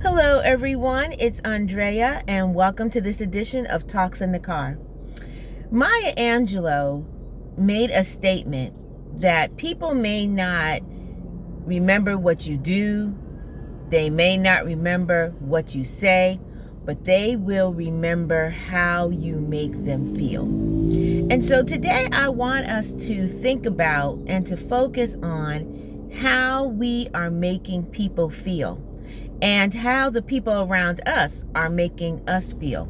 Hello, everyone. It's Andrea, and welcome to this edition of Talks in the Car. Maya Angelou made a statement that people may not remember what you do, they may not remember what you say, but they will remember how you make them feel. And so today I want us to think about and to focus on how we are making people feel and how the people around us are making us feel.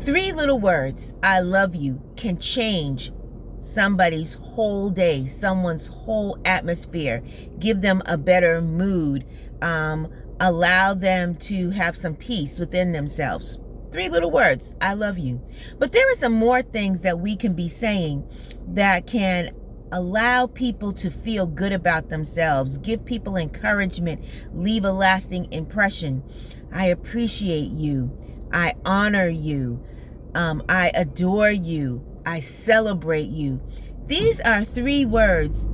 3 little words, I love you, can change somebody's whole day, someone's whole atmosphere, give them a better mood, allow them to have some peace within themselves. 3 little words, I love you. But there are some more things that we can be saying that can allow people to feel good about themselves, give people encouragement, leave a lasting impression. I appreciate you. I honor you. I adore you. I celebrate you. These are 3 words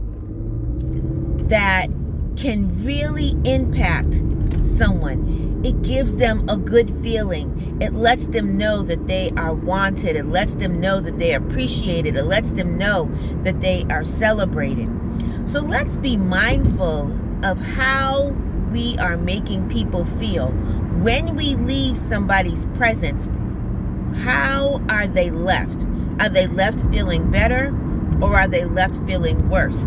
that can really impact someone. It gives them a good feeling. It lets them know that they are wanted. It lets them know that they are appreciated. It lets them know that they are celebrated. So let's be mindful of how we are making people feel. When we leave somebody's presence, how are they left? Are they left feeling better, or are they left feeling worse?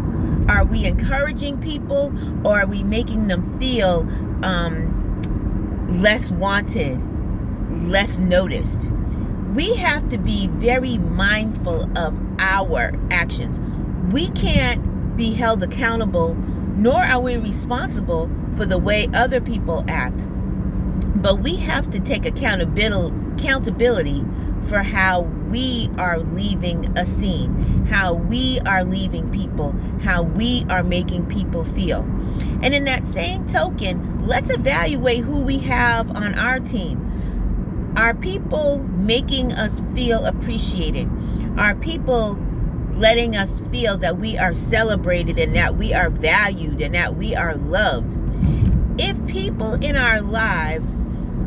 Are we encouraging people, or are we making them feel less wanted, less noticed? We have to be very mindful of our actions. We can't be held accountable, nor are we responsible for the way other people act. But we have to take accountability for how we are leaving a scene, how we are leaving people, how we are making people feel. And in that same token, let's evaluate who we have on our team. Are people making us feel appreciated? Are people letting us feel that we are celebrated and that we are valued and that we are loved? If people in our lives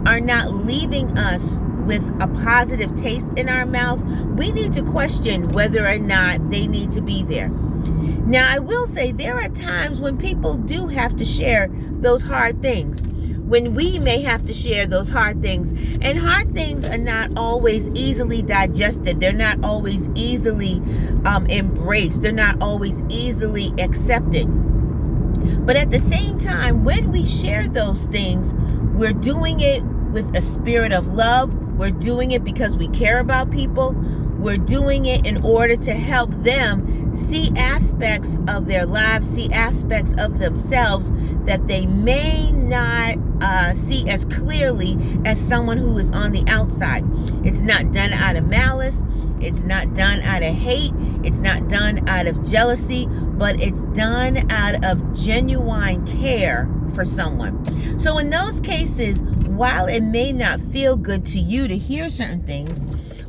are not leaving us with a positive taste in our mouth, we need to question whether or not they need to be there. Now, I will say there are times when people do have to share those hard things, when we may have to share those hard things. And hard things are not always easily digested. They're not always easily embraced. They're not always easily accepted. But at the same time, when we share those things, we're doing it with a spirit of love. We're doing it because we care about people. We're doing it in order to help them see aspects of their lives, see aspects of themselves that they may not see as clearly as someone who is on the outside. It's not done out of malice. It's not done out of hate. It's not done out of jealousy, but it's done out of genuine care for someone. So in those cases, while it may not feel good to you to hear certain things,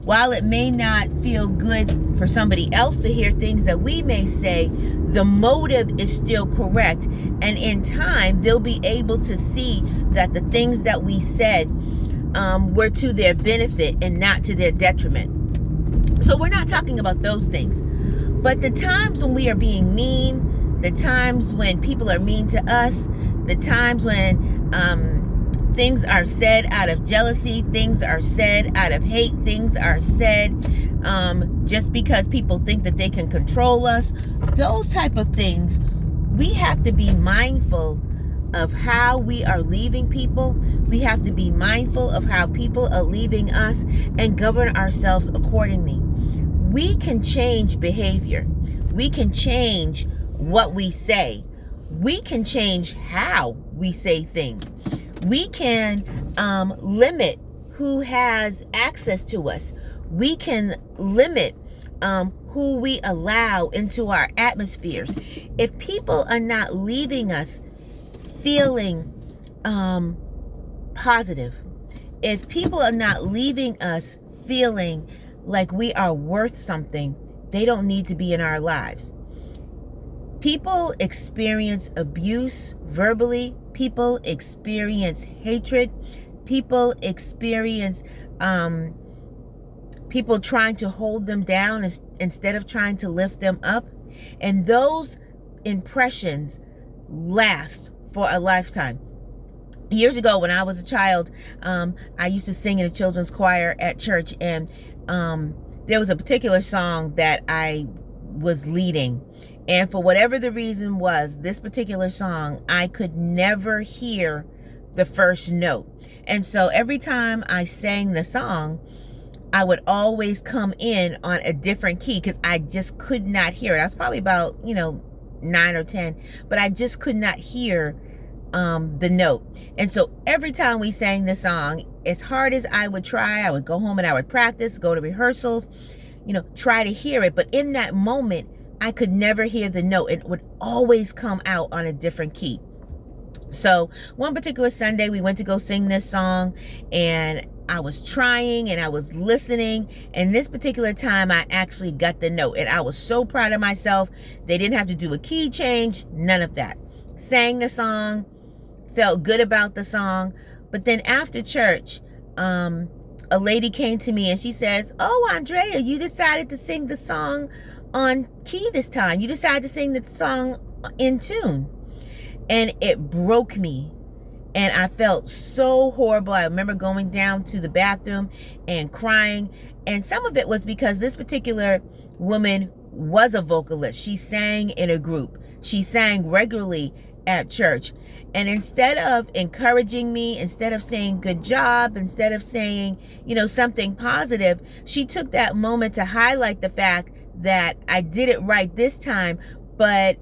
while it may not feel good for somebody else to hear things that we may say, the motive is still correct. And in time, they'll be able to see that the things that we said were to their benefit and not to their detriment. So we're not talking about those things. But the times when we are being mean, the times when people are mean to us, the times when things are said out of jealousy, things are said out of hate, things are said just because people think that they can control us, those type of things, we have to be mindful of how we are leaving people. We have to be mindful of how people are leaving us and govern ourselves accordingly. We can change behavior. We can change what we say. We can change how we say things. We can limit who has access to us. We can limit who we allow into our atmospheres. If people are not leaving us feeling positive, if people are not leaving us feeling like we are worth something, they don't need to be in our lives. People experience abuse verbally, People experience hatred. People experience people trying to hold them down instead of trying to lift them up. And those impressions last for a lifetime. Years ago, when I was a child, I used to sing in a children's choir at church, and there was a particular song that I was leading. And for whatever the reason was, this particular song, I could never hear the first note. And so every time I sang the song, I would always come in on a different key because I just could not hear it. I was probably about, 9 or 10, but I just could not hear the note. And so every time we sang the song, as hard as I would try, I would go home and I would practice, go to rehearsals, try to hear it. But in that moment, I could never hear the note. It would always come out on a different key. So one particular Sunday, we went to go sing this song, and I was trying and I was listening, and this particular time I actually got the note, and I was so proud of myself. They didn't have to do a key change, none of that. Sang the song, felt good about the song. But then after church, a lady came to me and she says, "Oh, Andrea, you decided to sing the song on key this time. You decided to sing the song in tune." And it broke me. And I felt so horrible. I remember going down to the bathroom and crying. And some of it was because this particular woman was a vocalist. She sang in a group. She sang regularly at church. And instead of encouraging me, instead of saying good job, instead of saying, something positive, she took that moment to highlight the fact that I did it right this time, but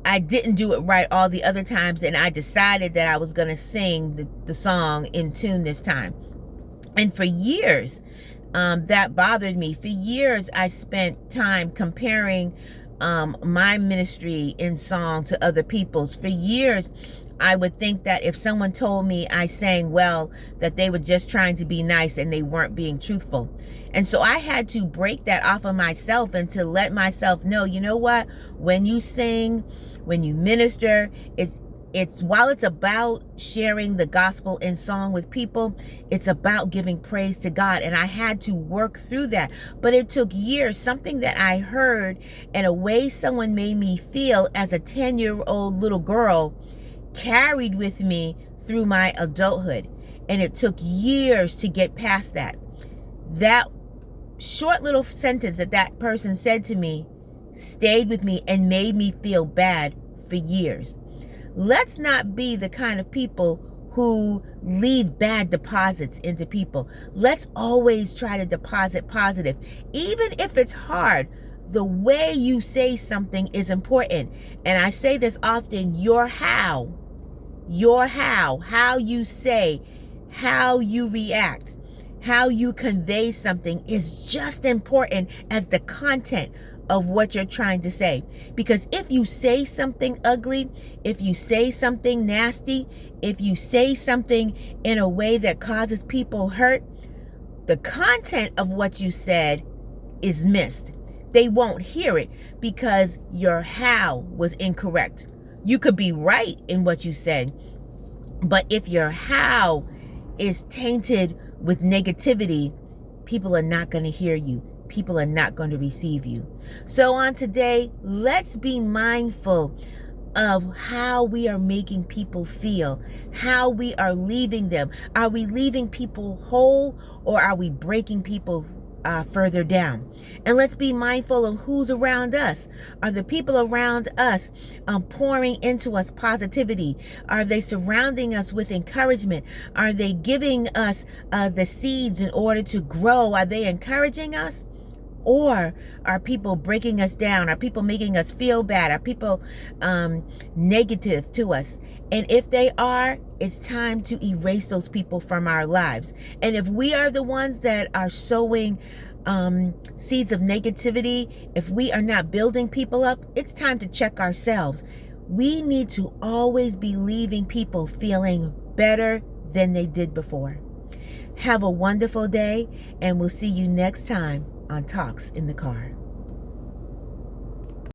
I didn't do it right all the other times, and I decided that I was going to sing the song in tune this time. And for years, that bothered me. For years, I spent time comparing my ministry in song to other people's. For years, I would think that if someone told me I sang well, that they were just trying to be nice and they weren't being truthful. And so I had to break that off of myself and to let myself know, you know what? When you sing, when you minister, it's while it's about sharing the gospel in song with people, it's about giving praise to God. And I had to work through that. But it took years. Something that I heard and a way someone made me feel as a 10-year-old little girl carried with me through my adulthood. And it took years to get past that. That short little sentence that person said to me stayed with me and made me feel bad for years. Let's not be the kind of people who leave bad deposits into people. Let's always try to deposit positive. Even if it's hard, the way you say something is important. And I say this often, your how you say, how you react, how you convey something is just important as the content of what you're trying to say. Because if you say something ugly, if you say something nasty, if you say something in a way that causes people hurt, the content of what you said is missed. They won't hear it because your how was incorrect. You could be right in what you said, but if your how is tainted with negativity, people are not going to hear you. People are not going to receive you. So on today, let's be mindful of how we are making people feel, how we are leaving them. Are we leaving people whole, or are we breaking people further down? And let's be mindful of who's around us. Are the people around us pouring into us positivity? Are they surrounding us with encouragement? Are they giving us the seeds in order to grow? Are they encouraging us? Or are people breaking us down? Are people making us feel bad? Are people negative to us? And if they are, it's time to erase those people from our lives. And if we are the ones that are sowing seeds of negativity, if we are not building people up, it's time to check ourselves. We need to always be leaving people feeling better than they did before. Have a wonderful day, and we'll see you next time on Talks in the Car.